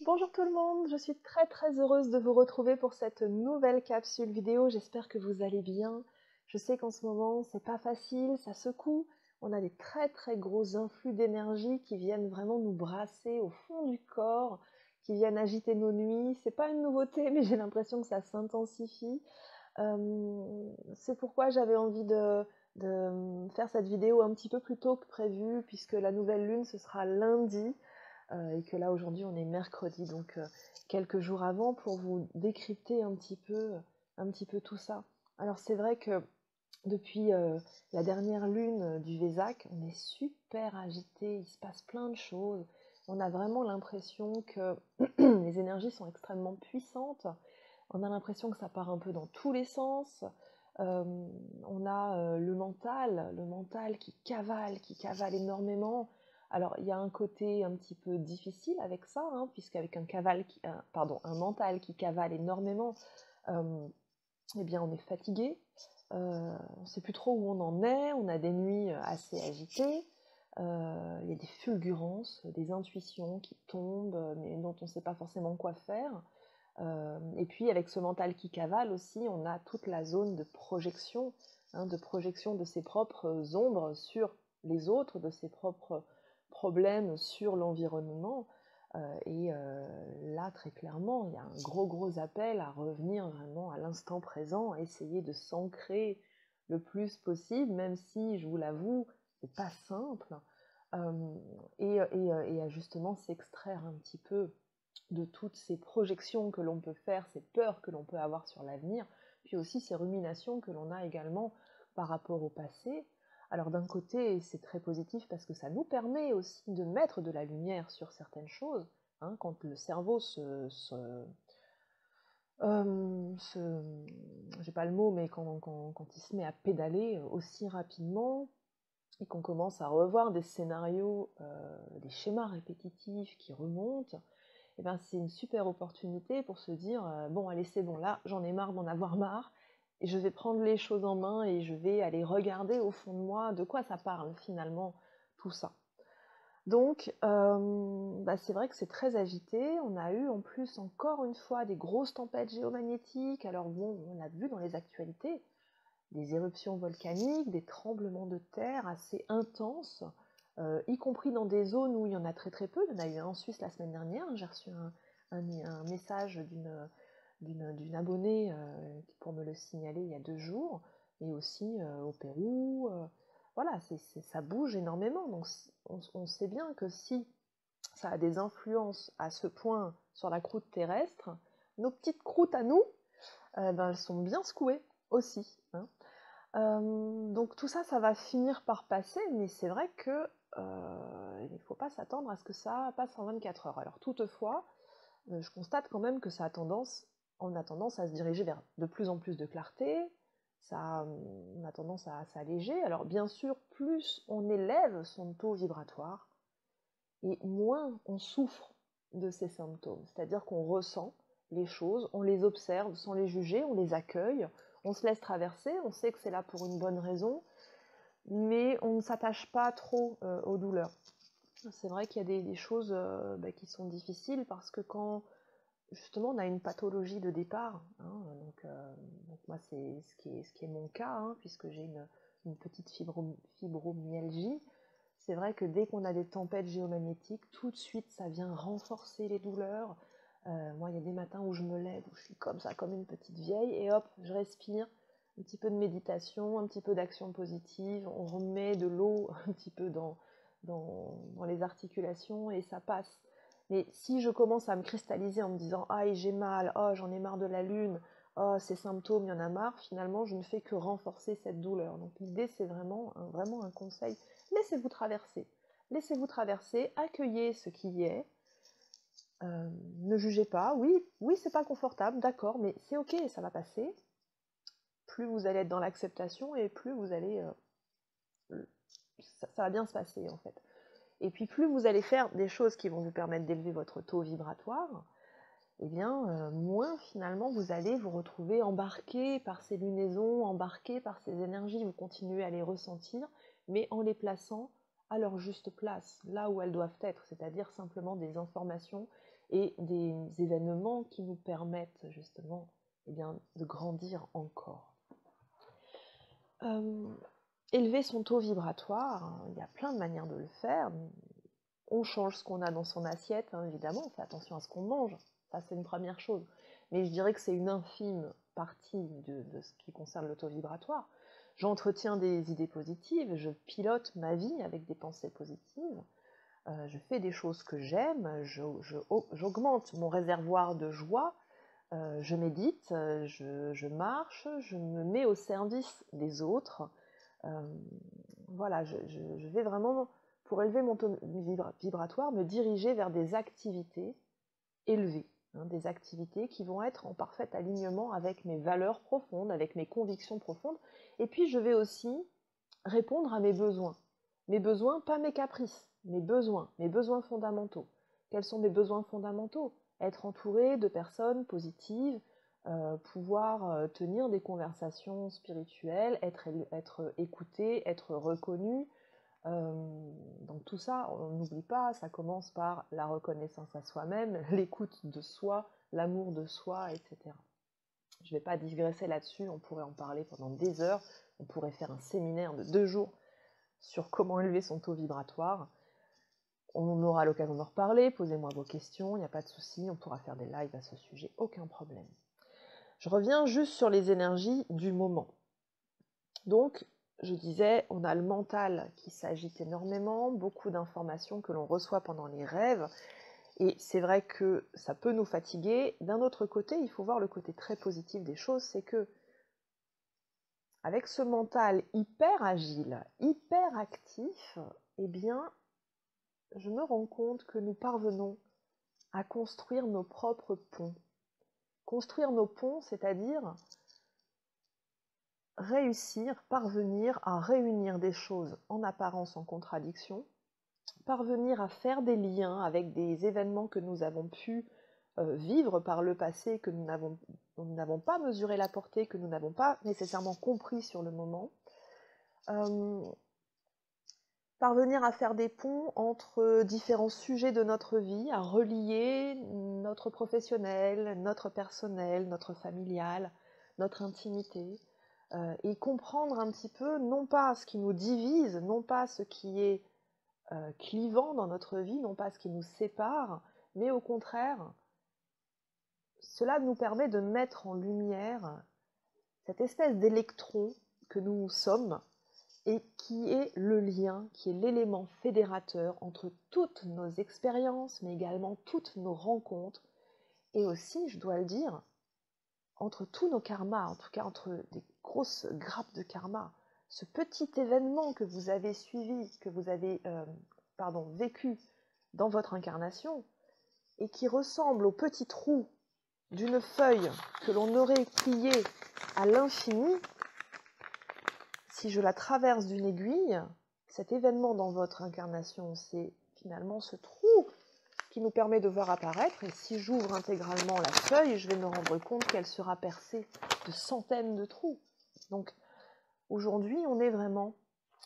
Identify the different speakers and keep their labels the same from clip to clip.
Speaker 1: Bonjour tout le monde, je suis très heureuse de vous retrouver pour cette nouvelle capsule vidéo. J'espère que vous allez bien. Je sais qu'en ce moment c'est pas facile, ça secoue. On a des très gros influx d'énergie qui viennent vraiment nous brasser au fond du corps, qui viennent agiter nos nuits. C'est pas une nouveauté, mais j'ai l'impression que ça s'intensifie. C'est pourquoi j'avais envie de faire cette vidéo un petit peu plus tôt que prévu, puisque la nouvelle lune ce sera lundi. Et que là aujourd'hui on est mercredi, donc quelques jours avant, pour vous décrypter un petit peu tout ça. Alors c'est vrai que depuis la dernière lune du Vésac, on est super agité, il se passe plein de choses. On a vraiment l'impression que les énergies sont extrêmement puissantes. On a l'impression que ça part un peu dans tous les sens. On a le mental qui cavale énormément. Alors, il y a un côté un petit peu difficile avec ça, hein, puisqu'avec un mental qui cavale énormément, eh bien, on est fatigué, on ne sait plus trop où on en est, on a des nuits assez agitées, il y a des fulgurances, des intuitions qui tombent, mais dont on ne sait pas forcément quoi faire. Et puis, avec ce mental qui cavale aussi, on a toute la zone de projection, hein, de projection de ses propres ombres sur les autres, de ses propres problèmes sur l'environnement. Là, très clairement, il y a un gros appel à revenir vraiment à l'instant présent, à essayer de s'ancrer le plus possible, même si, je vous l'avoue, c'est pas simple, et à justement s'extraire un petit peu de toutes ces projections que l'on peut faire, ces peurs que l'on peut avoir sur l'avenir, puis aussi ces ruminations que l'on a également par rapport au passé. Alors d'un côté, c'est très positif parce que ça nous permet aussi de mettre de la lumière sur certaines choses, hein, quand le cerveau j'ai pas le mot, mais quand il se met à pédaler aussi rapidement, et qu'on commence à revoir des scénarios, des schémas répétitifs qui remontent, et ben c'est une super opportunité pour se dire bon allez c'est bon là j'en ai marre d'en avoir marre et je vais prendre les choses en main et je vais aller regarder au fond de moi de quoi ça parle finalement tout ça. Donc c'est vrai que c'est très agité, on a eu en plus encore une fois des grosses tempêtes géomagnétiques, alors bon on a vu dans les actualités des éruptions volcaniques, des tremblements de terre assez intenses, y compris dans des zones où il y en a très peu. Il y en a eu un en Suisse la semaine dernière. J'ai reçu un message d'une abonnée pour me le signaler il y a 2 jours, et aussi au Pérou. Voilà, ça bouge énormément. Donc on sait bien que si ça a des influences à ce point sur la croûte terrestre, nos petites croûtes à nous, elles sont bien secouées aussi, hein. Donc tout ça, ça va finir par passer, mais c'est vrai que il ne faut pas s'attendre à ce que ça passe en 24 heures. Alors toutefois, je constate quand même que on a tendance à se diriger vers de plus en plus de clarté, on a tendance à s'alléger. Alors bien sûr, plus on élève son taux vibratoire, et moins on souffre de ces symptômes. C'est-à-dire qu'on ressent les choses, on les observe sans les juger, on les accueille, on se laisse traverser, on sait que c'est là pour une bonne raison, mais on ne s'attache pas trop aux douleurs. C'est vrai qu'il y a des choses qui sont difficiles parce que quand justement on a une pathologie de départ, hein, donc moi c'est ce qui est mon cas, hein, puisque j'ai une petite fibromyalgie. C'est vrai que dès qu'on a des tempêtes géomagnétiques, tout de suite ça vient renforcer les douleurs. Moi il y a des matins où je me lève, où je suis comme ça, comme une petite vieille, et hop, je respire, un petit peu de méditation, un petit peu d'action positive, on remet de l'eau un petit peu dans les articulations et ça passe. Mais si je commence à me cristalliser en me disant « Ah, j'ai mal, oh, j'en ai marre de la lune, oh, ces symptômes, il y en a marre », finalement, je ne fais que renforcer cette douleur. Donc l'idée, c'est vraiment un conseil. Laissez-vous traverser. Laissez-vous traverser, accueillez ce qui y est. Ne jugez pas. Oui, c'est pas confortable, d'accord, mais c'est ok, ça va passer. Plus vous allez être dans l'acceptation et plus vous allez... ça va bien se passer, en fait. Et puis plus vous allez faire des choses qui vont vous permettre d'élever votre taux vibratoire, eh bien, moins finalement vous allez vous retrouver embarqué par ces lunaisons, embarqué par ces énergies, vous continuez à les ressentir, mais en les plaçant à leur juste place, là où elles doivent être, c'est-à-dire simplement des informations et des événements qui nous permettent justement de grandir encore. Élever son taux vibratoire, il y a plein de manières de le faire. On change ce qu'on a dans son assiette, évidemment, on fait attention à ce qu'on mange, ça c'est une première chose. Mais je dirais que c'est une infime partie de ce qui concerne le taux vibratoire. J'entretiens des idées positives, je pilote ma vie avec des pensées positives, je fais des choses que j'aime, j'augmente mon réservoir de joie, je médite, je marche, je me mets au service des autres. Voilà, je vais vraiment, pour élever mon taux vibratoire, me diriger vers des activités élevées, des activités qui vont être en parfait alignement avec mes valeurs profondes, avec mes convictions profondes. Et puis, je vais aussi répondre à mes besoins. Mes besoins, pas mes caprices, mes besoins fondamentaux. Quels sont mes besoins fondamentaux? Être entouré de personnes positives, pouvoir tenir des conversations spirituelles, être écouté, être reconnu. Donc tout ça, on n'oublie pas, ça commence par la reconnaissance à soi-même, l'écoute de soi, l'amour de soi, etc. Je ne vais pas digresser là-dessus, on pourrait en parler pendant des heures, on pourrait faire un séminaire de 2 jours sur comment élever son taux vibratoire. On aura l'occasion d'en reparler, posez-moi vos questions, il n'y a pas de souci, on pourra faire des lives à ce sujet, aucun problème. Je reviens juste sur les énergies du moment. Donc, je disais, on a le mental qui s'agite énormément, beaucoup d'informations que l'on reçoit pendant les rêves, et c'est vrai que ça peut nous fatiguer. D'un autre côté, il faut voir le côté très positif des choses, c'est que avec ce mental hyper agile, hyper actif, eh bien, je me rends compte que nous parvenons à construire nos propres ponts. Construire nos ponts, c'est-à-dire réussir, parvenir à réunir des choses en apparence en contradiction, parvenir à faire des liens avec des événements que nous avons pu vivre par le passé, que nous n'avons pas mesuré la portée, que nous n'avons pas nécessairement compris sur le moment. Parvenir à faire des ponts entre différents sujets de notre vie, à relier notre professionnel, notre personnel, notre familial, notre intimité, et comprendre un petit peu, non pas ce qui nous divise, non pas ce qui est clivant dans notre vie, non pas ce qui nous sépare, mais au contraire, cela nous permet de mettre en lumière cette espèce d'électron que nous sommes, et qui est le lien, qui est l'élément fédérateur entre toutes nos expériences, mais également toutes nos rencontres, et aussi, je dois le dire, entre tous nos karmas, en tout cas entre des grosses grappes de karma. Ce petit événement que vous avez suivi, que vous avez vécu dans votre incarnation, et qui ressemble au petit trou d'une feuille que l'on aurait pliée à l'infini. Si je la traverse d'une aiguille, cet événement dans votre incarnation, c'est finalement ce trou qui nous permet de voir apparaître. Et si j'ouvre intégralement la feuille, je vais me rendre compte qu'elle sera percée de centaines de trous. Donc aujourd'hui, on est vraiment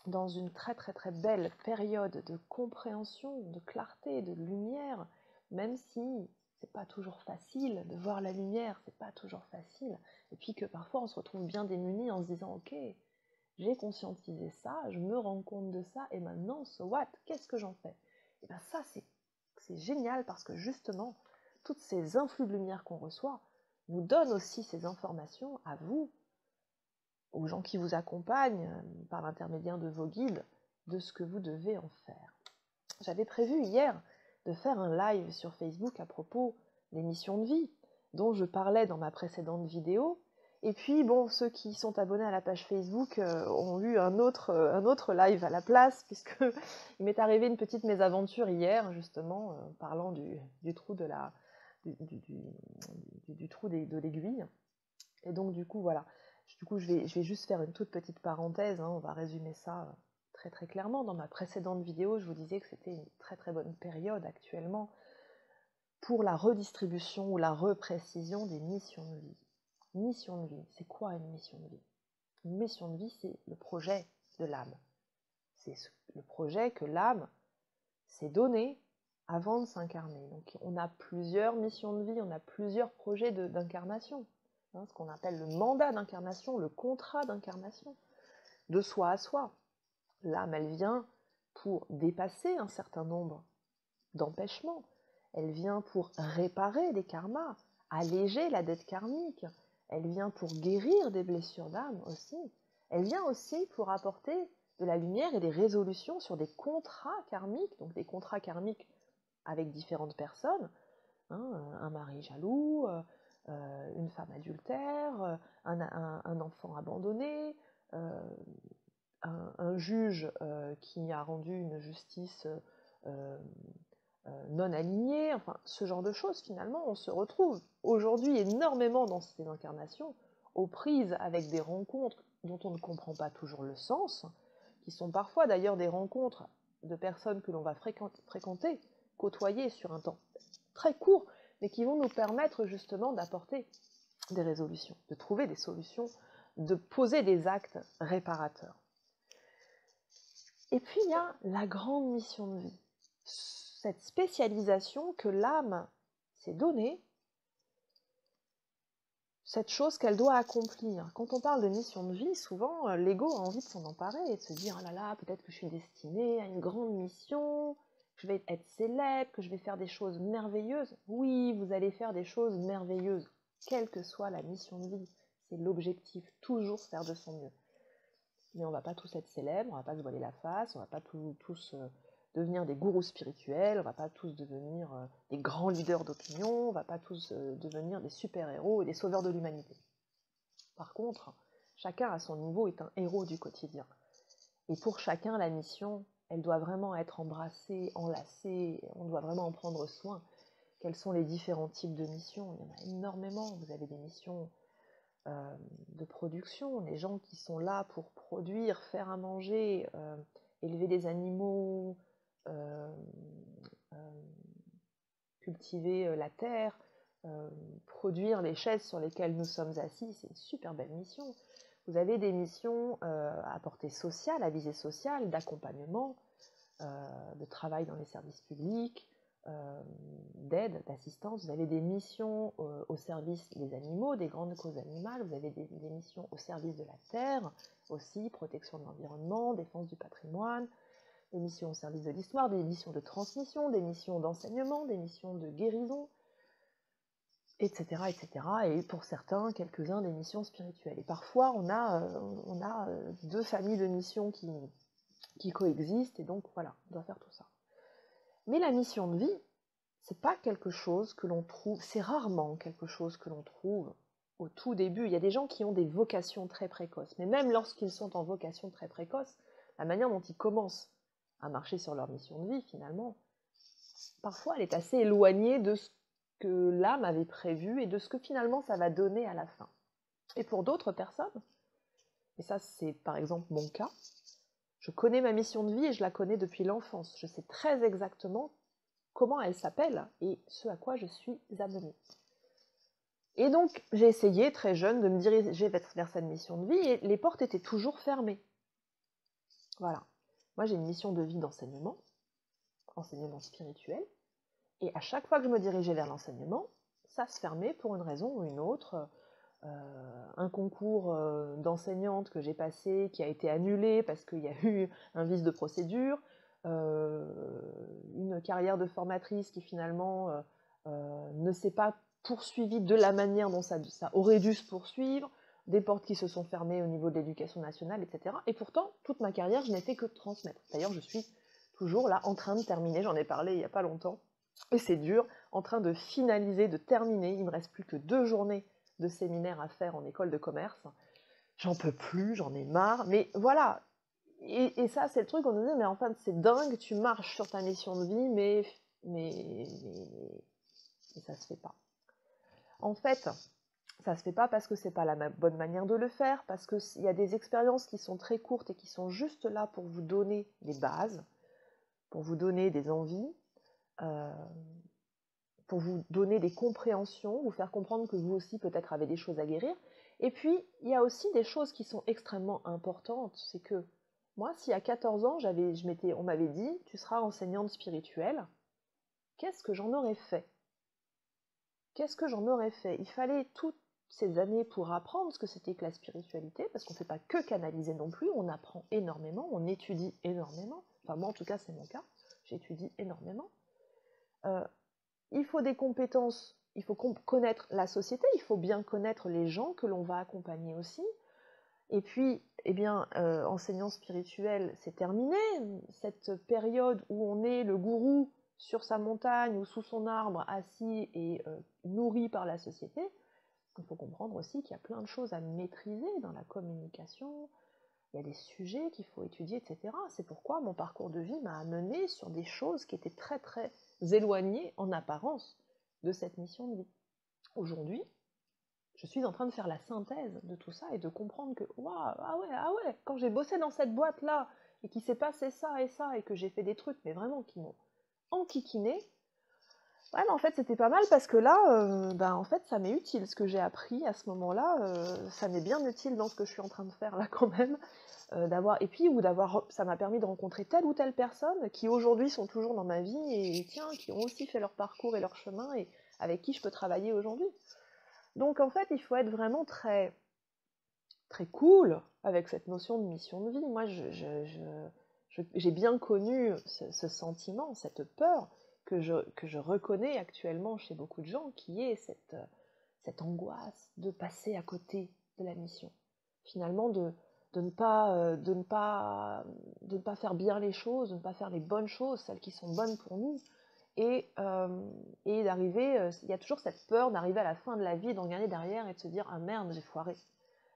Speaker 1: dans une très très très belle période de compréhension, de clarté, de lumière, même si c'est pas toujours facile de voir la lumière, c'est pas toujours facile. Et puis que parfois on se retrouve bien démuni en se disant ok, j'ai conscientisé ça, je me rends compte de ça, et maintenant, so what? Qu'est-ce que j'en fais? Et bien ça, c'est génial parce que justement, toutes ces influx de lumière qu'on reçoit nous donnent aussi ces informations à vous, aux gens qui vous accompagnent par l'intermédiaire de vos guides, de ce que vous devez en faire. J'avais prévu hier de faire un live sur Facebook à propos des missions de vie, dont je parlais dans ma précédente vidéo. Et puis, bon, ceux qui sont abonnés à la page Facebook ont eu un autre live à la place, puisqu'il m'est arrivé une petite mésaventure hier, justement, parlant du trou de l'aiguille. Et donc, du coup, voilà. Du coup, je vais juste faire une toute petite parenthèse, on va résumer ça très très clairement. Dans ma précédente vidéo, je vous disais que c'était une très très bonne période actuellement pour la redistribution ou la reprécision des missions de vie. Mission de vie, c'est quoi une mission de vie? Une mission de vie, c'est le projet de l'âme. C'est le projet que l'âme s'est donné avant de s'incarner. Donc on a plusieurs missions de vie, on a plusieurs projets d'incarnation. Hein, ce qu'on appelle le mandat d'incarnation, le contrat d'incarnation, de soi à soi. L'âme, elle vient pour dépasser un certain nombre d'empêchements. Elle vient pour réparer des karmas, alléger la dette karmique. Elle vient pour guérir des blessures d'âme aussi. Elle vient aussi pour apporter de la lumière et des résolutions sur des contrats karmiques, donc des contrats karmiques avec différentes personnes, hein, un mari jaloux, une femme adultère, un enfant abandonné, un juge qui a rendu une justice non alignée, enfin ce genre de choses. Finalement, on se retrouve aujourd'hui énormément dans ces incarnations, aux prises avec des rencontres dont on ne comprend pas toujours le sens, qui sont parfois d'ailleurs des rencontres de personnes que l'on va fréquenter, côtoyer sur un temps très court, mais qui vont nous permettre justement d'apporter des résolutions, de trouver des solutions, de poser des actes réparateurs. Et puis il y a la grande mission de vie, cette spécialisation que l'âme s'est donnée, cette chose qu'elle doit accomplir. Quand on parle de mission de vie, souvent l'ego a envie de s'en emparer et de se dire « Ah là là, peut-être que je suis destinée à une grande mission, que je vais être célèbre, que je vais faire des choses merveilleuses. » Oui, vous allez faire des choses merveilleuses, quelle que soit la mission de vie. C'est l'objectif, toujours faire de son mieux. Mais on ne va pas tous être célèbres, on ne va pas se voiler la face, on ne va pas tous devenir des gourous spirituels, on ne va pas tous devenir des grands leaders d'opinion, on ne va pas tous devenir des super-héros et des sauveurs de l'humanité. Par contre, chacun à son niveau est un héros du quotidien. Et pour chacun, la mission, elle doit vraiment être embrassée, enlacée, on doit vraiment en prendre soin. Quels sont les différents types de missions? Il y en a énormément. Vous avez des missions de production, les gens qui sont là pour produire, faire à manger, élever des animaux, cultiver la terre, produire les chaises sur lesquelles nous sommes assis, c'est une super belle mission. Vous avez des missions à portée sociale, à visée sociale, d'accompagnement, de travail dans les services publics, d'aide, d'assistance. Vous avez des missions au service des animaux, des grandes causes animales. Vous avez des missions au service de la terre aussi, protection de l'environnement, défense du patrimoine, des missions au service de l'histoire, des missions de transmission, des missions d'enseignement, des missions de guérison, etc., etc. Et pour certains, quelques-uns des missions spirituelles. Et parfois, on a deux familles de missions qui coexistent, et donc voilà, on doit faire tout ça. Mais la mission de vie, c'est pas quelque chose que l'on trouve, c'est rarement quelque chose que l'on trouve au tout début. Il y a des gens qui ont des vocations très précoces, mais même lorsqu'ils sont en vocation très précoce, la manière dont ils commencent à marcher sur leur mission de vie, finalement, parfois elle est assez éloignée de ce que l'âme avait prévu et de ce que finalement ça va donner à la fin. Et pour d'autres personnes, et ça c'est par exemple mon cas, je connais ma mission de vie et je la connais depuis l'enfance. Je sais très exactement comment elle s'appelle et ce à quoi je suis amenée. Et donc, j'ai essayé, très jeune, de me diriger vers cette mission de vie et les portes étaient toujours fermées. Voilà. Moi, j'ai une mission de vie d'enseignement, enseignement spirituel, et à chaque fois que je me dirigeais vers l'enseignement, ça se fermait pour une raison ou une autre. Un concours d'enseignante que j'ai passé qui a été annulé parce qu'il y a eu un vice de procédure, une carrière de formatrice qui finalement ne s'est pas poursuivie de la manière dont ça aurait dû se poursuivre, des portes qui se sont fermées au niveau de l'éducation nationale, etc. Et pourtant, toute ma carrière, je n'ai fait que transmettre. D'ailleurs, je suis toujours là en train de terminer, j'en ai parlé il n'y a pas longtemps, et c'est dur, en train de finaliser, de terminer. Il ne me reste plus que 2 journées de séminaire à faire en école de commerce. J'en peux plus, j'en ai marre, mais voilà. Et ça, c'est le truc, on nous dit, mais en fait, c'est dingue, tu marches sur ta mission de vie, mais ça se fait pas. En fait, ça se fait pas parce que c'est pas la bonne manière de le faire, parce qu'il y a des expériences qui sont très courtes et qui sont juste là pour vous donner des bases, pour vous donner des envies, pour vous donner des compréhensions, vous faire comprendre que vous aussi peut-être avez des choses à guérir. Et puis, il y a aussi des choses qui sont extrêmement importantes, c'est que Moi, si à 14 ans, on m'avait dit, tu seras enseignante spirituelle, qu'est-ce que j'en aurais fait? Qu'est-ce que j'en aurais fait? Il fallait toutes ces années pour apprendre ce que c'était que la spiritualité, parce qu'on ne fait pas que canaliser non plus, on apprend énormément, on étudie énormément. Enfin, moi, en tout cas, c'est mon cas, j'étudie énormément. Il faut des compétences, il faut connaître la société, il faut bien connaître les gens que l'on va accompagner aussi. Et puis, eh bien, enseignant spirituel, c'est terminé. Cette période où on est le gourou sur sa montagne ou sous son arbre, assis et nourri par la société, il faut comprendre aussi qu'il y a plein de choses à maîtriser dans la communication, il y a des sujets qu'il faut étudier, etc. C'est pourquoi mon parcours de vie m'a amené sur des choses qui étaient très très éloignées en apparence de cette mission de vie. Aujourd'hui, je suis en train de faire la synthèse de tout ça et de comprendre que, waouh, ah ouais, quand j'ai bossé dans cette boîte-là et qu'il s'est passé ça et que j'ai fait des trucs, mais vraiment qui m'ont enquiquiné, ouais, mais en fait, c'était pas mal parce que là, en fait, ça m'est utile. Ce que j'ai appris à ce moment-là, ça m'est bien utile dans ce que je suis en train de faire là quand même. Ça m'a permis de rencontrer telle ou telle personne qui aujourd'hui sont toujours dans ma vie et qui ont aussi fait leur parcours et leur chemin et avec qui je peux travailler aujourd'hui. Donc en fait, il faut être vraiment très, très cool avec cette notion de mission de vie. Moi, j'ai bien connu ce sentiment, cette peur que je reconnais actuellement chez beaucoup de gens, qui est cette angoisse de passer à côté de la mission. Finalement, de ne pas faire bien les choses, de ne pas faire les bonnes choses, celles qui sont bonnes pour nous, et d'arriver, il y a toujours cette peur d'arriver à la fin de la vie, d'en regarder derrière et de se dire « Ah merde, j'ai foiré ».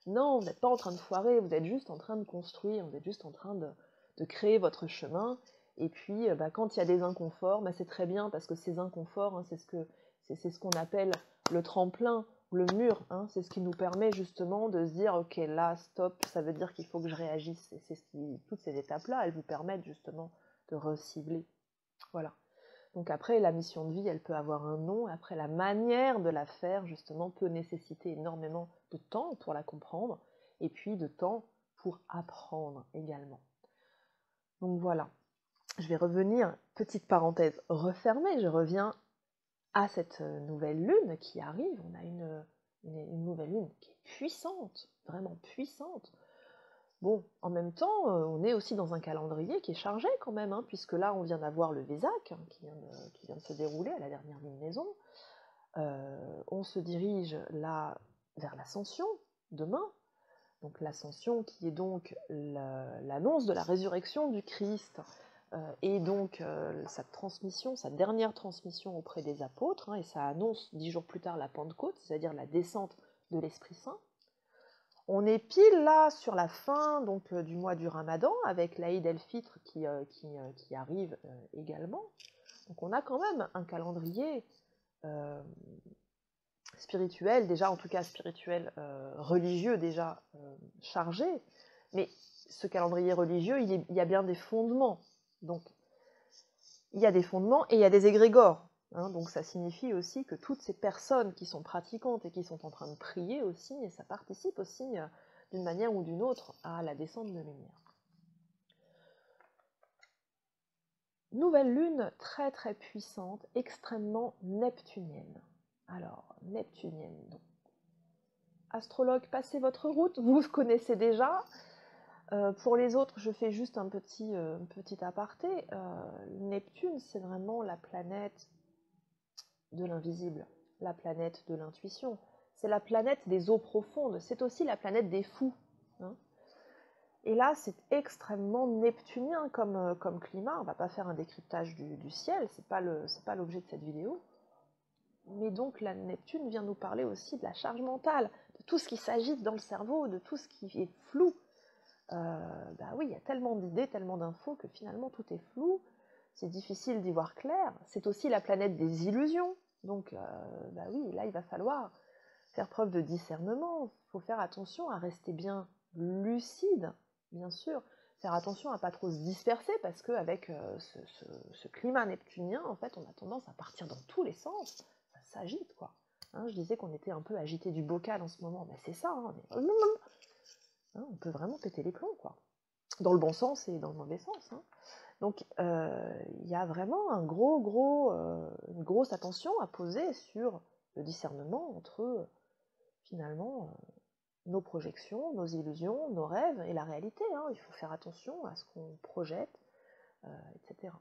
Speaker 1: Non, vous n'êtes pas en train de foirer, vous êtes juste en train de construire, vous êtes juste en train de créer votre chemin, et puis quand il y a des inconforts, c'est très bien, parce que ces inconforts, hein, c'est ce qu'on appelle le tremplin, le mur, hein, c'est ce qui nous permet justement de se dire « Ok, là, stop, ça veut dire qu'il faut que je réagisse ». Et toutes ces étapes-là, elles vous permettent justement de recibler. Voilà. Donc après, la mission de vie, elle peut avoir un nom. Après, la manière de la faire, justement, peut nécessiter énormément de temps pour la comprendre, et puis de temps pour apprendre également. Donc voilà. Je vais revenir, petite parenthèse refermée, je reviens à cette nouvelle lune qui arrive. On a une nouvelle lune qui est puissante, vraiment puissante. Bon, en même temps, on est aussi dans un calendrier qui est chargé quand même, hein, puisque là, on vient d'avoir le Vésac, hein, qui vient de se dérouler à la dernière lunaison. On se dirige là vers l'Ascension, demain. Donc l'Ascension qui est donc l'annonce de la résurrection du Christ, et donc sa dernière transmission auprès des apôtres, hein, et ça annonce 10 jours plus tard la Pentecôte, c'est-à-dire la descente de l'Esprit Saint. On est pile là sur la fin donc, du mois du Ramadan, avec l'Aïd el-Fitr qui arrive également. Donc on a quand même un calendrier spirituel, déjà en tout cas spirituel, religieux déjà chargé, mais ce calendrier religieux, il y a bien des fondements. Donc il y a des fondements et il y a des égrégores. Hein, donc ça signifie aussi que toutes ces personnes qui sont pratiquantes et qui sont en train de prier aussi, et ça participe aussi d'une manière ou d'une autre à la descente de lumière. Nouvelle lune très très puissante, extrêmement neptunienne. Alors, neptunienne, donc. Astrologue, passez votre route, vous connaissez déjà. Pour les autres, je fais juste un petit aparté. Neptune, c'est vraiment la planète de l'invisible, la planète de l'intuition. C'est la planète des eaux profondes, c'est aussi la planète des fous. Hein. Et là, c'est extrêmement neptunien comme climat. On ne va pas faire un décryptage du ciel, c'est pas l'objet de cette vidéo. Mais donc la Neptune vient nous parler aussi de la charge mentale, de tout ce qui s'agite dans le cerveau, de tout ce qui est flou. Oui, il y a tellement d'idées, tellement d'infos que finalement tout est flou. C'est difficile d'y voir clair. C'est aussi la planète des illusions. Donc, oui, là, il va falloir faire preuve de discernement. Il faut faire attention à rester bien lucide, bien sûr. Faire attention à ne pas trop se disperser, parce qu'avec ce climat neptunien, en fait, on a tendance à partir dans tous les sens. Ça s'agite, quoi. Hein, je disais qu'on était un peu agité du bocal en ce moment. Mais c'est ça, hein, on peut vraiment péter les plombs, quoi. dans le bon sens et dans le mauvais sens, hein. Donc, il y a vraiment une grosse attention à poser sur le discernement entre, finalement, nos projections, nos illusions, nos rêves et la réalité, hein. Il faut faire attention à ce qu'on projette, etc.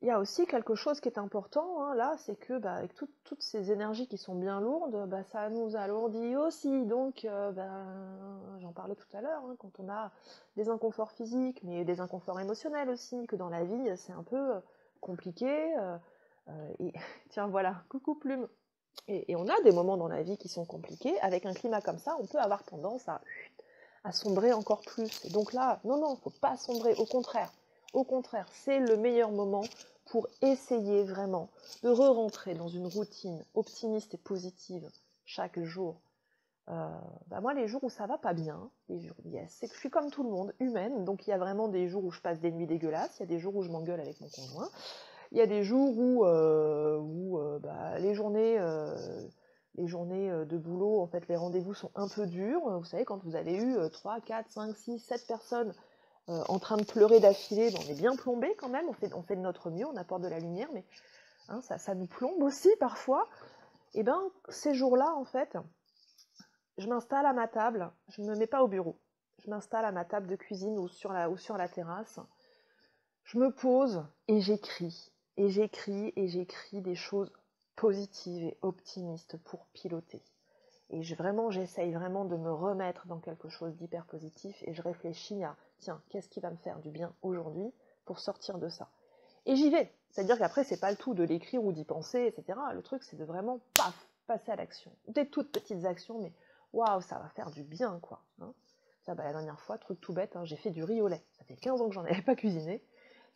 Speaker 1: Il y a aussi quelque chose qui est important, hein, là, c'est que avec toutes ces énergies qui sont bien lourdes, ça nous alourdit aussi. Donc, j'en parlais tout à l'heure, hein, quand on a des inconforts physiques, mais des inconforts émotionnels aussi, que dans la vie, c'est un peu compliqué. Et tiens, voilà, coucou Plume. Et on a des moments dans la vie qui sont compliqués. Avec un climat comme ça, on peut avoir tendance à sombrer encore plus. Et donc là, non, faut pas sombrer, au contraire. Au contraire, c'est le meilleur moment pour essayer vraiment de re-rentrer dans une routine optimiste et positive chaque jour. Moi, les jours où ça va pas bien, c'est que je suis comme tout le monde, humaine, donc il y a vraiment des jours où je passe des nuits dégueulasses, il y a des jours où je m'engueule avec mon conjoint, il y a des jours où les journées de boulot, en fait, les rendez-vous sont un peu durs. Vous savez, quand vous avez eu 3, 4, 5, 6, 7 personnes en train de pleurer d'affilée, on est bien plombé quand même, on fait de notre mieux, on apporte de la lumière, mais hein, ça nous plombe aussi parfois. Et ces jours-là, en fait, je m'installe à ma table, je ne me mets pas au bureau, je m'installe à ma table de cuisine ou sur la terrasse, je me pose et j'écris des choses positives et optimistes pour piloter. Et j'essaye vraiment de me remettre dans quelque chose d'hyper positif et je réfléchis à, tiens, qu'est-ce qui va me faire du bien aujourd'hui pour sortir de ça? Et j'y vais. C'est-à-dire qu'après, c'est pas le tout de l'écrire ou d'y penser, etc. Le truc, c'est de vraiment, passer à l'action. Des toutes petites actions, mais waouh, ça va faire du bien, quoi. Hein, ça, la dernière fois, truc tout bête, hein, j'ai fait du riz au lait. Ça fait 15 ans que j'en avais pas cuisiné.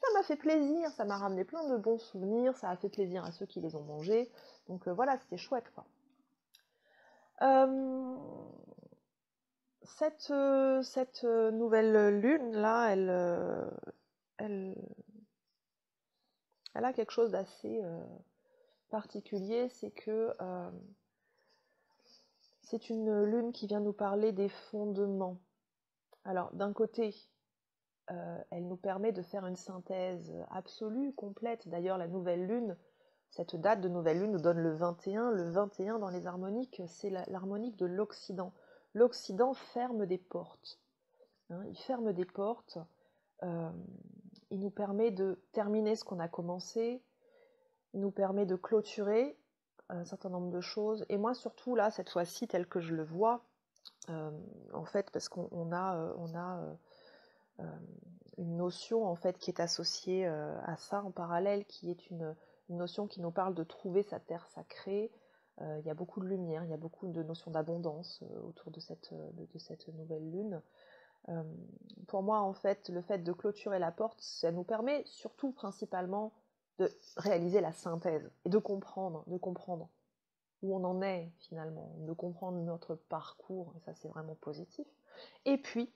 Speaker 1: Ça m'a fait plaisir, ça m'a ramené plein de bons souvenirs, ça a fait plaisir à ceux qui les ont mangés. Donc voilà, c'était chouette, quoi. Cette nouvelle lune là, elle a quelque chose d'assez particulier, c'est que c'est une lune qui vient nous parler des fondements. Alors d'un côté, elle nous permet de faire une synthèse absolue, complète. D'ailleurs, la nouvelle lune, cette date de nouvelle lune nous donne le 21. Le 21 dans les harmoniques, c'est l'harmonique de l'Occident. L'Occident ferme des portes. Hein, il ferme des portes. Il nous permet de terminer ce qu'on a commencé. Il nous permet de clôturer un certain nombre de choses. Et moi, surtout, là, cette fois-ci, tel que je le vois, en fait, parce qu'on a une notion en fait qui est associée à ça en parallèle, qui est une notion qui nous parle de trouver sa terre sacrée. Il y a beaucoup de lumière, il y a beaucoup de notions d'abondance autour de cette nouvelle lune. Pour moi, en fait, le fait de clôturer la porte, ça nous permet surtout, principalement, de réaliser la synthèse et de comprendre où on en est finalement, de comprendre notre parcours, et ça c'est vraiment positif. Et puis,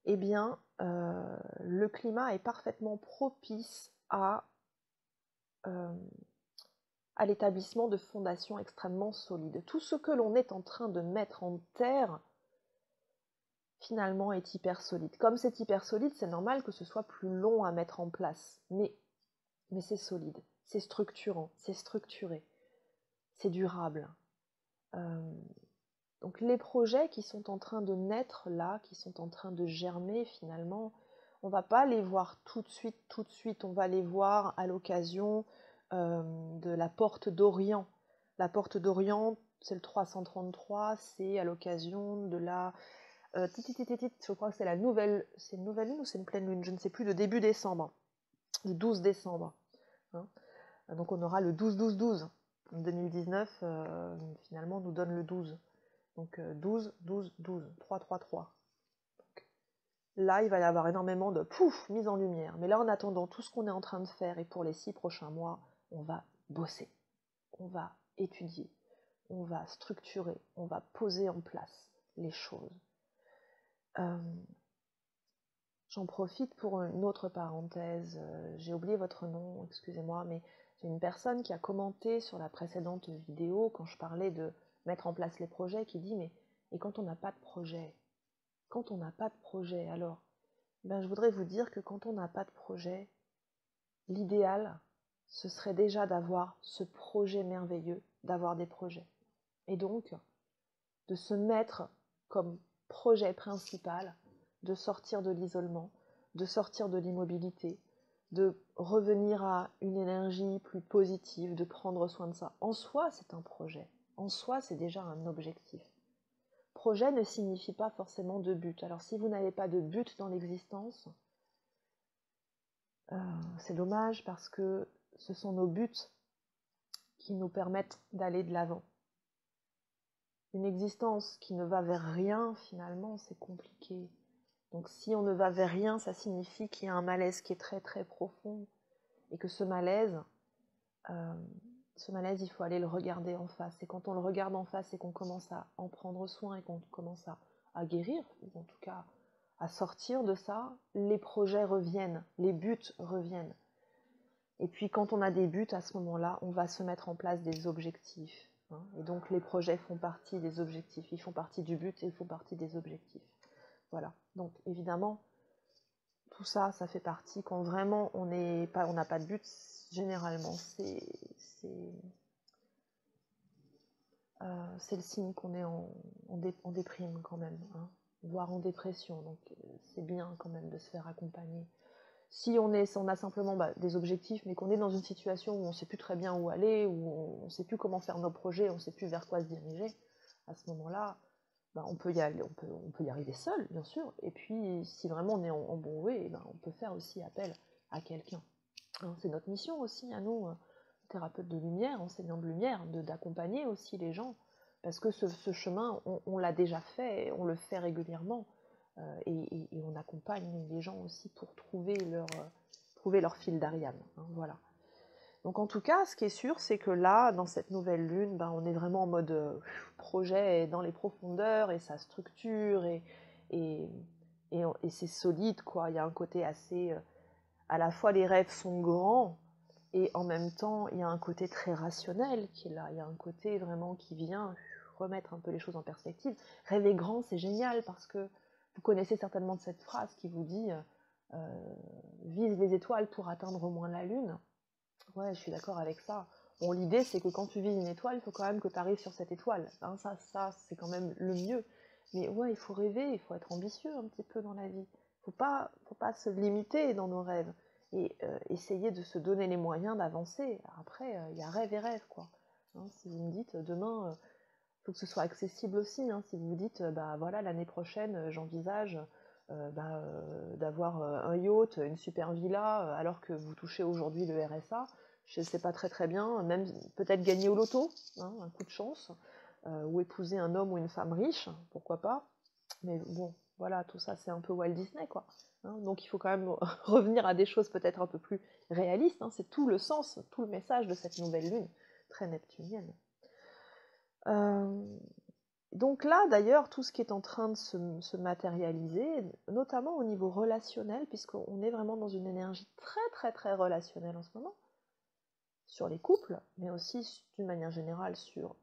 Speaker 1: eh bien, le climat est parfaitement propice à l'établissement de fondations extrêmement solides. Tout ce que l'on est en train de mettre en terre, finalement, est hyper solide. Comme c'est hyper solide, c'est normal que ce soit plus long à mettre en place. Mais c'est solide, c'est structurant, c'est structuré, c'est durable. Donc les projets qui sont en train de naître là, qui sont en train de germer finalement, on va pas les voir tout de suite, on va les voir à l'occasion de la porte d'Orient. La porte d'Orient, c'est le 333, c'est à l'occasion de la... je crois que c'est une nouvelle lune ou c'est une pleine lune, je ne sais plus, de début décembre, du 12 décembre. Hein. Donc on aura le 12-12-12. 2019, finalement, nous donne le 12. Donc 12, 12, 12, 3, 3, 3. Donc, là, il va y avoir énormément de mise en lumière. Mais là, en attendant, tout ce qu'on est en train de faire, et pour les 6 prochains mois, on va bosser, on va étudier, on va structurer, on va poser en place les choses. J'en profite pour une autre parenthèse. J'ai oublié votre nom, excusez-moi, mais j'ai une personne qui a commenté sur la précédente vidéo, quand je parlais de mettre en place les projets, qui dit « Mais Et quand on n'a pas de projet, alors, ben, je voudrais vous dire que quand on n'a pas de projet, l'idéal, ce serait déjà d'avoir ce projet merveilleux, d'avoir des projets. Et donc, de se mettre comme projet principal, de sortir de l'isolement, de sortir de l'immobilité, de revenir à une énergie plus positive, de prendre soin de ça. En soi, c'est un projet. En soi, c'est déjà un objectif. Projet ne signifie pas forcément de but. Alors si vous n'avez pas de but dans l'existence, c'est dommage parce que ce sont nos buts qui nous permettent d'aller de l'avant. Une existence qui ne va vers rien, finalement, c'est compliqué. Donc si on ne va vers rien, ça signifie qu'il y a un malaise qui est très très profond et que ce malaise, il faut aller le regarder en face. Et quand on le regarde en face et qu'on commence à en prendre soin et qu'on commence à guérir, ou en tout cas à sortir de ça, les projets reviennent, les buts reviennent. Et puis quand on a des buts, à ce moment-là, on va se mettre en place des objectifs. Hein, et donc les projets font partie des objectifs, ils font partie du but et ils font partie des objectifs. Voilà. Donc évidemment, tout ça, ça fait partie. Quand vraiment on n'a pas de but, généralement, c'est le signe qu'on est en déprime quand même, hein, voire en dépression. Donc c'est bien quand même de se faire accompagner. Si on a simplement des objectifs, mais qu'on est dans une situation où on ne sait plus très bien où aller, où on ne sait plus comment faire nos projets, on ne sait plus vers quoi se diriger, à ce moment-là, on peut y aller, on peut y arriver seul, bien sûr. Et puis, si vraiment on est en bon way, on peut faire aussi appel à quelqu'un. Hein, c'est notre mission aussi, à nous, thérapeutes de lumière, enseignants de lumière, d'accompagner aussi les gens. Parce que ce chemin, on l'a déjà fait, on le fait régulièrement. Et on accompagne les gens aussi pour trouver leur fil d'Ariane. Hein, voilà. Donc en tout cas, ce qui est sûr, c'est que là, dans cette nouvelle lune, on est vraiment en mode projet dans les profondeurs, et ça structure, et c'est solide, quoi. Il y a un côté assez... à la fois, les rêves sont grands, et en même temps, il y a un côté très rationnel qui est là. Il y a un côté vraiment qui vient remettre un peu les choses en perspective. Rêver grand, c'est génial, parce que vous connaissez certainement cette phrase qui vous dit vise les étoiles pour atteindre au moins la lune. Ouais, je suis d'accord avec ça. Bon, l'idée, c'est que quand tu vises une étoile, il faut quand même que tu arrives sur cette étoile. Hein, ça c'est quand même le mieux. Mais ouais, il faut rêver, il faut être ambitieux un petit peu dans la vie. Faut pas se limiter dans nos rêves. Et essayer de se donner les moyens d'avancer. Après, il y a rêve et rêve, quoi. Hein, si vous me dites, demain, faut que ce soit accessible aussi. Hein, si vous vous dites, voilà, l'année prochaine, j'envisage d'avoir un yacht, une super villa, alors que vous touchez aujourd'hui le RSA, je ne sais pas très très bien, même peut-être gagner au loto, hein, un coup de chance, ou épouser un homme ou une femme riche, pourquoi pas, mais bon, voilà, tout ça c'est un peu Walt Disney, quoi. Hein, donc il faut quand même revenir à des choses peut-être un peu plus réalistes, hein, c'est tout le sens, tout le message de cette nouvelle lune, très neptunienne. Donc là, d'ailleurs, tout ce qui est en train de se matérialiser, notamment au niveau relationnel, puisqu'on est vraiment dans une énergie très très très relationnelle en ce moment, sur les couples, mais aussi d'une manière générale sur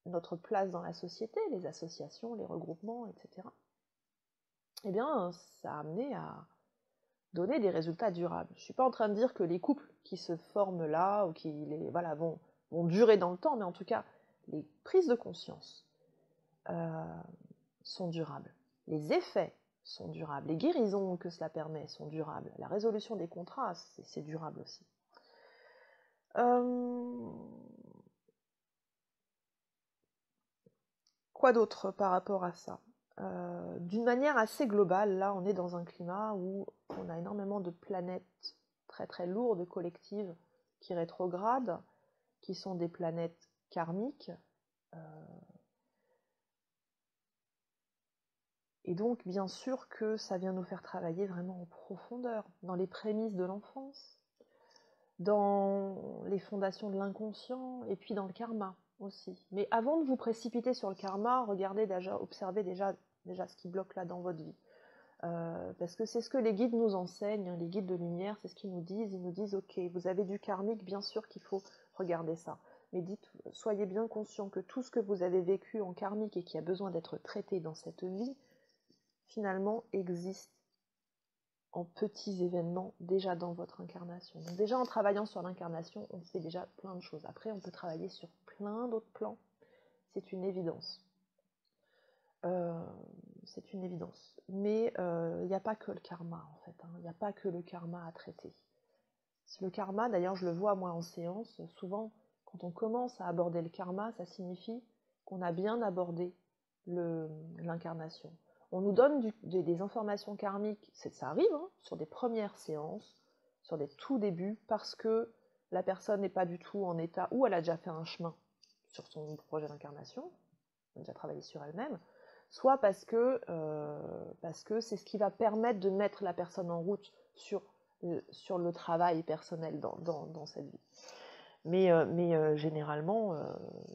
Speaker 1: notre place dans la société, les associations, les regroupements, etc. Eh bien, ça a amené à donner des résultats durables. Je ne suis pas en train de dire que les couples qui se forment là, ou qui vont durer dans le temps, mais en tout cas, les prises de conscience, sont durables. Les effets sont durables. Les guérisons que cela permet sont durables. La résolution des contrats, c'est durable aussi. Quoi d'autre par rapport à ça ? D'une manière assez globale, là, on est dans un climat où on a énormément de planètes très très lourdes, collectives, qui rétrogradent, qui sont des planètes karmiques, et donc, bien sûr que ça vient nous faire travailler vraiment en profondeur, dans les prémices de l'enfance, dans les fondations de l'inconscient, et puis dans le karma aussi. Mais avant de vous précipiter sur le karma, observez déjà ce qui bloque là dans votre vie. Parce que c'est ce que les guides nous enseignent, hein, les guides de lumière, c'est ce qu'ils nous disent. Ils nous disent, ok, vous avez du karmique, bien sûr qu'il faut regarder ça. mais soyez bien conscient que tout ce que vous avez vécu en karmique et qui a besoin d'être traité dans cette vie, finalement existe en petits événements déjà dans votre incarnation. Donc déjà en travaillant sur l'incarnation, on fait déjà plein de choses. Après, on peut travailler sur plein d'autres plans. C'est une évidence. C'est une évidence. Mais il n'y a pas que le karma, en fait. Il n'y a pas que le karma à traiter. Le karma, d'ailleurs, je le vois moi en séance, souvent, quand on commence à aborder le karma, ça signifie qu'on a bien abordé l'incarnation. On nous donne des informations karmiques, ça arrive, hein, sur des premières séances, sur des tout débuts, parce que la personne n'est pas du tout en état, ou elle a déjà fait un chemin sur son projet d'incarnation, elle a déjà travaillé sur elle-même, soit parce que c'est ce qui va permettre de mettre la personne en route sur le travail personnel dans cette vie. Mais généralement,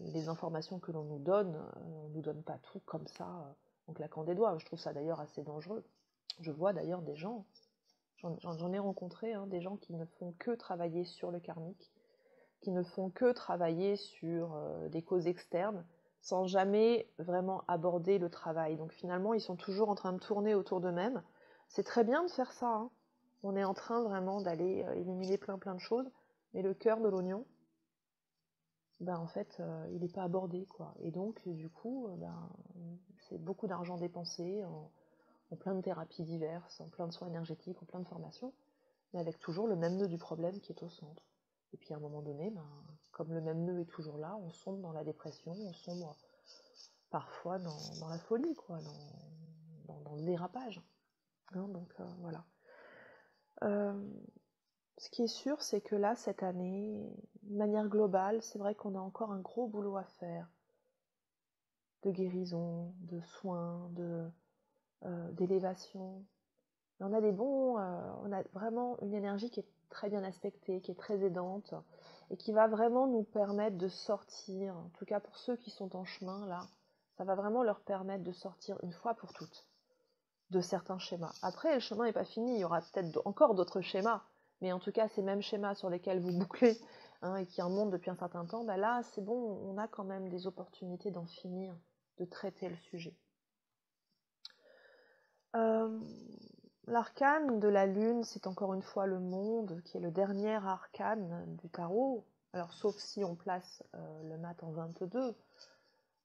Speaker 1: les informations que l'on nous donne, on ne nous donne pas tout comme ça, en claquant des doigts. Je trouve ça d'ailleurs assez dangereux. Je vois d'ailleurs des gens, j'en ai rencontré, hein, des gens qui ne font que travailler sur le karmique, qui ne font que travailler sur des causes externes, sans jamais vraiment aborder le travail. Donc finalement, ils sont toujours en train de tourner autour d'eux-mêmes. C'est très bien de faire ça, hein. On est en train vraiment d'aller éliminer plein de choses, mais le cœur de l'oignon, ben en fait, il n'est pas abordé, quoi. Et donc, du coup, c'est beaucoup d'argent dépensé en plein de thérapies diverses, en plein de soins énergétiques, en plein de formations, mais avec toujours le même nœud du problème qui est au centre. Et puis à un moment donné, comme le même nœud est toujours là, on sombre dans la dépression, on sombre parfois dans la folie, quoi, dans le dérapage. Hein, donc voilà. Ce qui est sûr, c'est que là, cette année, de manière globale, c'est vrai qu'on a encore un gros boulot à faire, de guérison, de soins, d'élévation. On a on a vraiment une énergie qui est très bien aspectée, qui est très aidante, et qui va vraiment nous permettre de sortir, en tout cas pour ceux qui sont en chemin, là, ça va vraiment leur permettre de sortir une fois pour toutes de certains schémas. Après, le chemin n'est pas fini, il y aura peut-être encore d'autres schémas, mais en tout cas, ces mêmes schémas sur lesquels vous bouclez, hein, et qui remontent depuis un certain temps, là, c'est bon, on a quand même des opportunités d'en finir, de traiter le sujet. L'arcane de la lune, c'est encore une fois le monde, qui est le dernier arcane du tarot. Alors, sauf si on place le mat en 22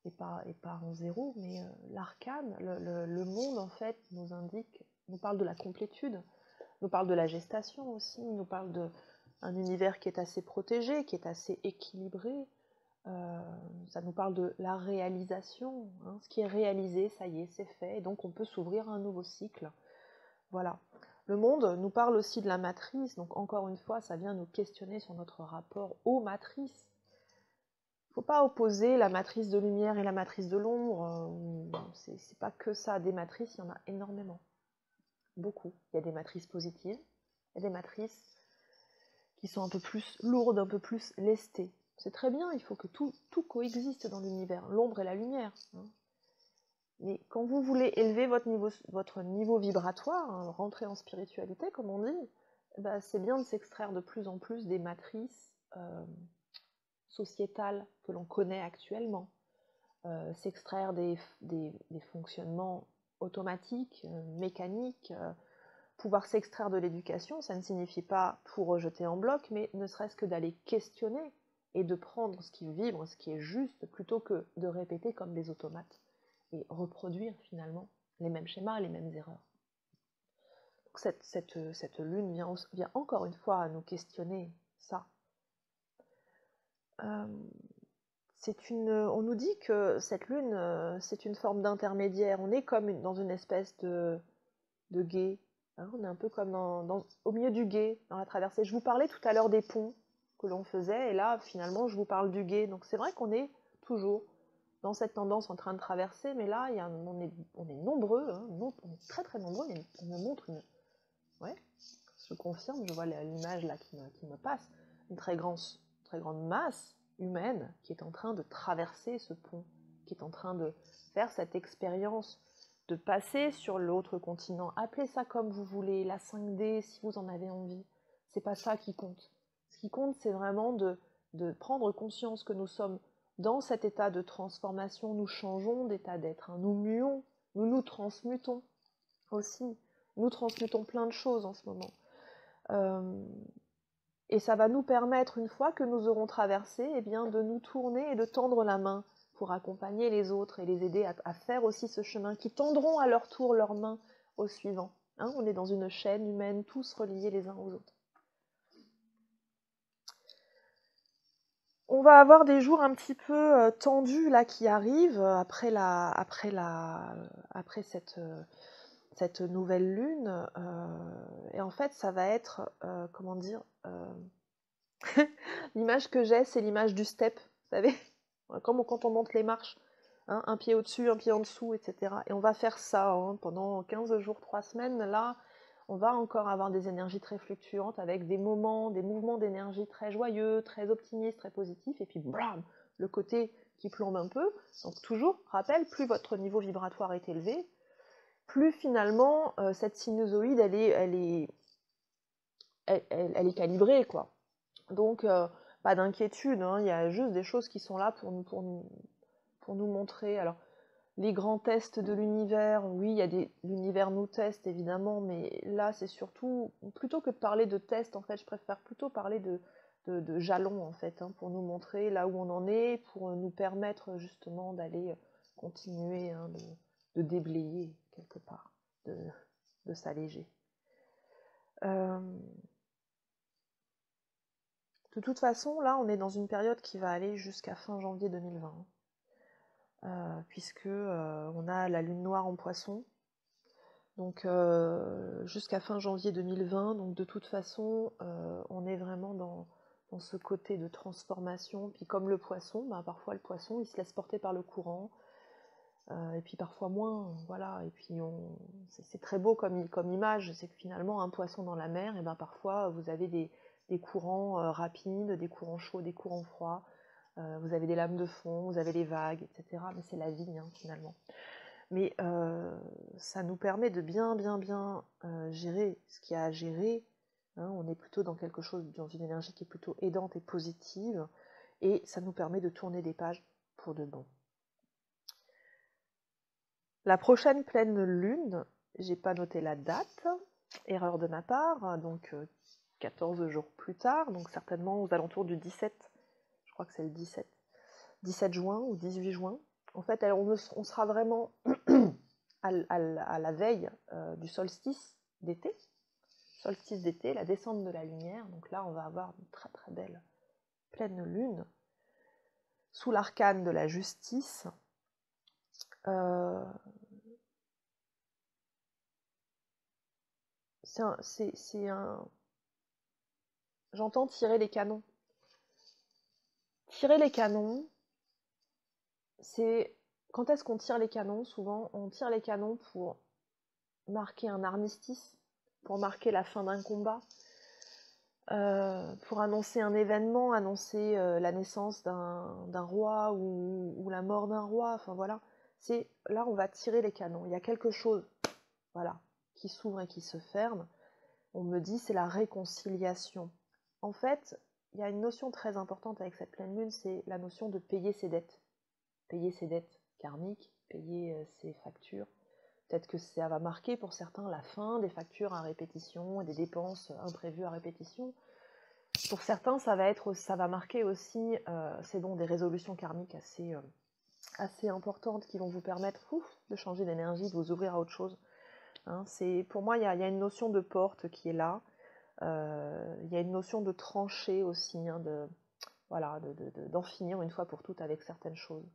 Speaker 1: et pas en 0, mais l'arcane, le monde, en fait, nous parle de la complétude, nous parle de la gestation aussi, nous parle d'un univers qui est assez protégé, qui est assez équilibré. Ça nous parle de la réalisation, hein, ce qui est réalisé, ça y est, c'est fait, et donc on peut s'ouvrir à un nouveau cycle. Voilà. Le monde nous parle aussi de la matrice, donc encore une fois, ça vient nous questionner sur notre rapport aux matrices. Il ne faut pas opposer la matrice de lumière et la matrice de l'ombre, c'est pas que ça, des matrices, il y en a énormément. Beaucoup. Il y a des matrices positives, il y a des matrices qui sont un peu plus lourdes, un peu plus lestées. C'est très bien, il faut que tout coexiste dans l'univers, l'ombre et la lumière. Hein. Mais quand vous voulez élever votre niveau vibratoire, hein, rentrer en spiritualité, comme on dit, c'est bien de s'extraire de plus en plus des matrices sociétales que l'on connaît actuellement. S'extraire des fonctionnements automatiques, mécaniques, pouvoir s'extraire de l'éducation, ça ne signifie pas tout rejeter en bloc, mais ne serait-ce que d'aller questionner et de prendre ce qui vibre, ce qui est juste, plutôt que de répéter comme des automates et reproduire finalement les mêmes schémas, les mêmes erreurs. Donc cette lune vient encore une fois à nous questionner ça. On nous dit que cette lune, c'est une forme d'intermédiaire. On est comme dans une espèce de gué. Hein, on est un peu comme au milieu du gué, dans la traversée. Je vous parlais tout à l'heure des ponts que l'on faisait, et là, finalement, je vous parle du gué. Donc c'est vrai qu'on est toujours dans cette tendance en train de traverser, mais là, on est nombreux, hein, on est très très nombreux, on me montre ouais, je confirme, je vois l'image là qui me passe, une très grande masse humaine qui est en train de traverser ce pont, qui est en train de faire cette expérience de passer sur l'autre continent. Appelez ça comme vous voulez, la 5D si vous en avez envie. C'est pas ça qui compte. Ce qui compte, c'est vraiment de prendre conscience que nous sommes dans cet état de transformation, nous changeons d'état d'être, hein, nous muons, nous nous transmutons aussi, nous transmutons plein de choses en ce moment. Et ça va nous permettre, une fois que nous aurons traversé, eh bien, de nous tourner et de tendre la main pour accompagner les autres et les aider à faire aussi ce chemin, qui tendront à leur tour leurs mains au suivant. Hein, on est dans une chaîne humaine, tous reliés les uns aux autres. On va avoir des jours un petit peu tendus là qui arrivent après cette nouvelle lune. Et en fait, ça va être, comment dire, l'image que j'ai, c'est l'image du step, vous savez, comme quand on monte les marches, hein, un pied au-dessus, un pied en dessous, etc. Et on va faire ça hein, pendant 15 jours, 3 semaines. Là, on va encore avoir des énergies très fluctuantes avec des moments, des mouvements d'énergie très joyeux, très optimistes, très positifs, et puis blam, le côté qui plombe un peu. Donc toujours, rappel, plus votre niveau vibratoire est élevé, plus finalement cette sinusoïde, elle est calibrée, quoi. Donc, pas d'inquiétude, hein, il y a juste des choses qui sont là pour nous montrer. Alors, les grands tests de l'univers, oui, l'univers nous teste évidemment, mais là c'est surtout, plutôt que de parler de tests, en fait, je préfère plutôt parler de jalons, en fait, hein, pour nous montrer là où on en est, pour nous permettre justement d'aller continuer hein, de déblayer quelque part, de s'alléger. De toute façon, là, on est dans une période qui va aller jusqu'à fin janvier 2020. Puisque on a la lune noire en poisson, donc jusqu'à fin janvier 2020, donc de toute façon on est vraiment dans ce côté de transformation, puis comme le poisson, ben, parfois le poisson il se laisse porter par le courant, et puis parfois moins, voilà, et puis c'est très beau comme image, c'est que finalement un poisson dans la mer, et ben parfois vous avez des courants rapides, des courants chauds, des courants froids, vous avez des lames de fond, vous avez les vagues, etc. Mais c'est la vie, hein, finalement. Mais ça nous permet de bien gérer ce qu'il y a à gérer. Hein, on est plutôt dans quelque chose, dans une énergie qui est plutôt aidante et positive. Et ça nous permet de tourner des pages pour de bon. La prochaine pleine lune, j'ai pas noté la date, erreur de ma part, donc 14 jours plus tard, donc certainement aux alentours du 17, je crois que c'est le 17 juin ou 18 juin. En fait, on sera vraiment à la veille du solstice d'été, la descente de la lumière. Donc là, on va avoir une très très belle pleine lune sous l'arcane de la justice. J'entends tirer les canons. Tirer les canons, c'est... Quand est-ce qu'on tire les canons? Souvent, on tire les canons pour marquer un armistice, pour marquer la fin d'un combat, pour annoncer un événement, annoncer la naissance d'un roi ou la mort d'un roi. Enfin voilà, là on va tirer les canons. Il y a quelque chose, voilà, qui s'ouvre et qui se ferme. On me dit c'est la réconciliation. En fait, il y a une notion très importante avec cette pleine lune, c'est la notion de payer ses dettes. Payer ses dettes karmiques, payer ses factures. Peut-être que ça va marquer pour certains la fin des factures à répétition et des dépenses imprévues à répétition. Pour certains, ça va marquer aussi c'est bon, des résolutions karmiques assez importantes qui vont vous permettre de changer d'énergie, de vous ouvrir à autre chose. Hein, pour moi, il y a une notion de porte qui est là. Il y a une notion de trancher aussi, hein, d'en finir une fois pour toutes avec certaines choses.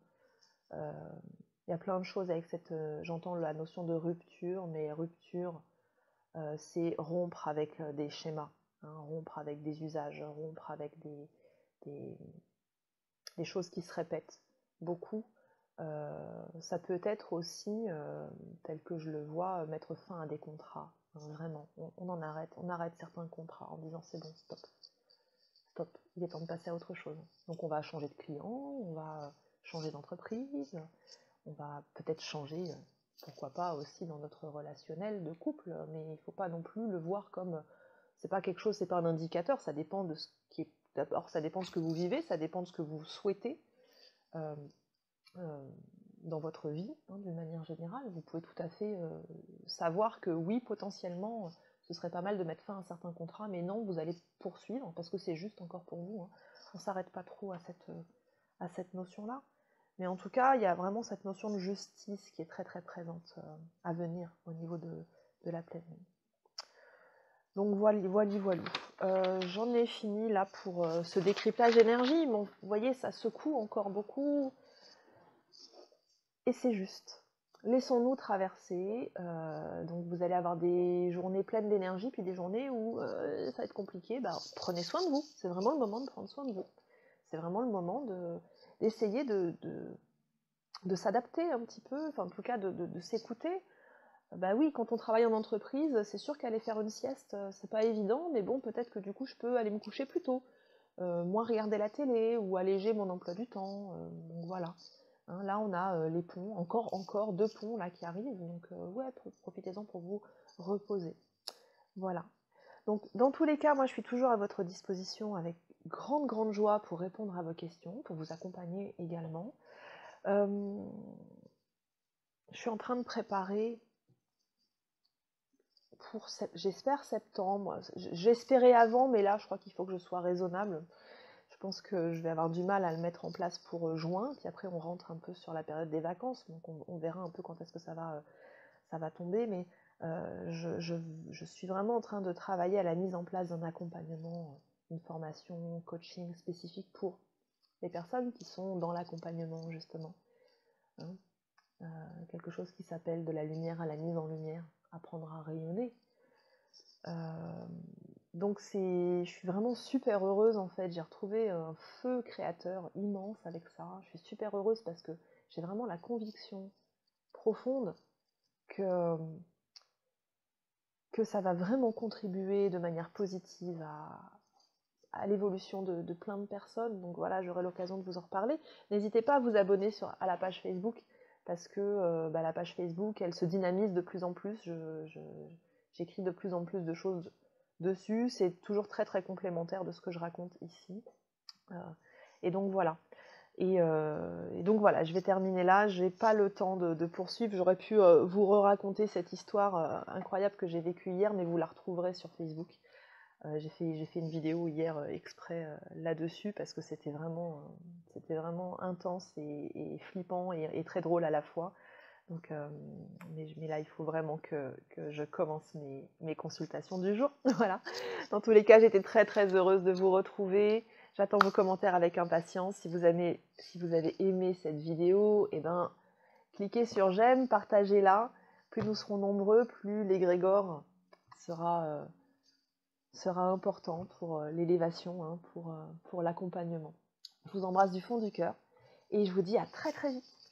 Speaker 1: Il y a plein de choses avec j'entends la notion de rupture, mais rupture, c'est rompre avec des schémas, hein, rompre avec des usages, rompre avec des choses qui se répètent beaucoup. Ça peut être aussi, tel que je le vois, mettre fin à des contrats, hein, vraiment. On arrête certains contrats en disant c'est bon, stop, il est temps de passer à autre chose. Donc on va changer de client, on va changer d'entreprise, on va peut-être changer, pourquoi pas aussi dans notre relationnel de couple, mais il ne faut pas non plus le voir comme, c'est pas quelque chose, c'est pas un indicateur, ça dépend de ce qui est d'abord, ça dépend de ce que vous vivez, ça dépend de ce que vous souhaitez euh, dans votre vie, hein, d'une manière générale. Vous pouvez tout à fait savoir que oui, potentiellement, ce serait pas mal de mettre fin à un certain contrat, mais non, vous allez poursuivre, parce que c'est juste encore pour vous. Hein. On ne s'arrête pas trop à cette notion-là. Mais en tout cas, il y a vraiment cette notion de justice qui est très très présente à venir au niveau de la pleine lune. Donc voilà. J'en ai fini là pour ce décryptage énergie. Bon, vous voyez, ça secoue encore beaucoup. Et c'est juste. Laissons-nous traverser. Donc vous allez avoir des journées pleines d'énergie, puis des journées où ça va être compliqué. Bah, prenez soin de vous. C'est vraiment le moment de prendre soin de vous. C'est vraiment le moment d'essayer de s'adapter un petit peu, enfin en tout cas de s'écouter. Bah oui, quand on travaille en entreprise, c'est sûr qu'aller faire une sieste, c'est pas évident, mais bon, peut-être que du coup, je peux aller me coucher plus tôt, moins regarder la télé, ou alléger mon emploi du temps, donc voilà. Hein, là, on a les ponts, encore 2 ponts là qui arrivent, donc ouais, profitez-en pour vous reposer. Voilà. Donc, dans tous les cas, moi, je suis toujours à votre disposition avec grande joie pour répondre à vos questions, pour vous accompagner également. Je suis en train de préparer pour, j'espère, septembre. J'espérais avant, mais là, je crois qu'il faut que je sois raisonnable. Je pense que je vais avoir du mal à le mettre en place pour juin, puis après, on rentre un peu sur la période des vacances, donc on verra un peu quand est-ce que ça va tomber, mais je suis vraiment en train de travailler à la mise en place d'un accompagnement, une formation, coaching spécifique pour les personnes qui sont dans l'accompagnement, justement. Hein, quelque chose qui s'appelle de la lumière à la mise en lumière, apprendre à rayonner. Donc je suis vraiment super heureuse en fait, j'ai retrouvé un feu créateur immense avec ça, je suis super heureuse parce que j'ai vraiment la conviction profonde que ça va vraiment contribuer de manière positive à l'évolution de plein de personnes. Donc voilà, j'aurai l'occasion de vous en reparler. N'hésitez pas à vous abonner à la page Facebook, parce que la page Facebook, elle se dynamise de plus en plus. J'écris de plus en plus de choses dessus. C'est toujours très très complémentaire de ce que je raconte ici. Et donc voilà. Et donc voilà, je vais terminer là. Je n'ai pas le temps de poursuivre. J'aurais pu vous raconter cette histoire incroyable que j'ai vécue hier, mais vous la retrouverez sur Facebook. J'ai fait une vidéo hier exprès là-dessus parce que c'était vraiment intense et flippant et très drôle à la fois. Donc, mais là, il faut vraiment que je commence mes consultations du jour. Voilà. Dans tous les cas, j'étais très très heureuse de vous retrouver. J'attends vos commentaires avec impatience. Si vous avez aimé cette vidéo, eh ben, cliquez sur j'aime, partagez-la. Plus nous serons nombreux, plus l'égrégore sera important pour l'élévation, hein, pour l'accompagnement. Je vous embrasse du fond du cœur et je vous dis à très très vite.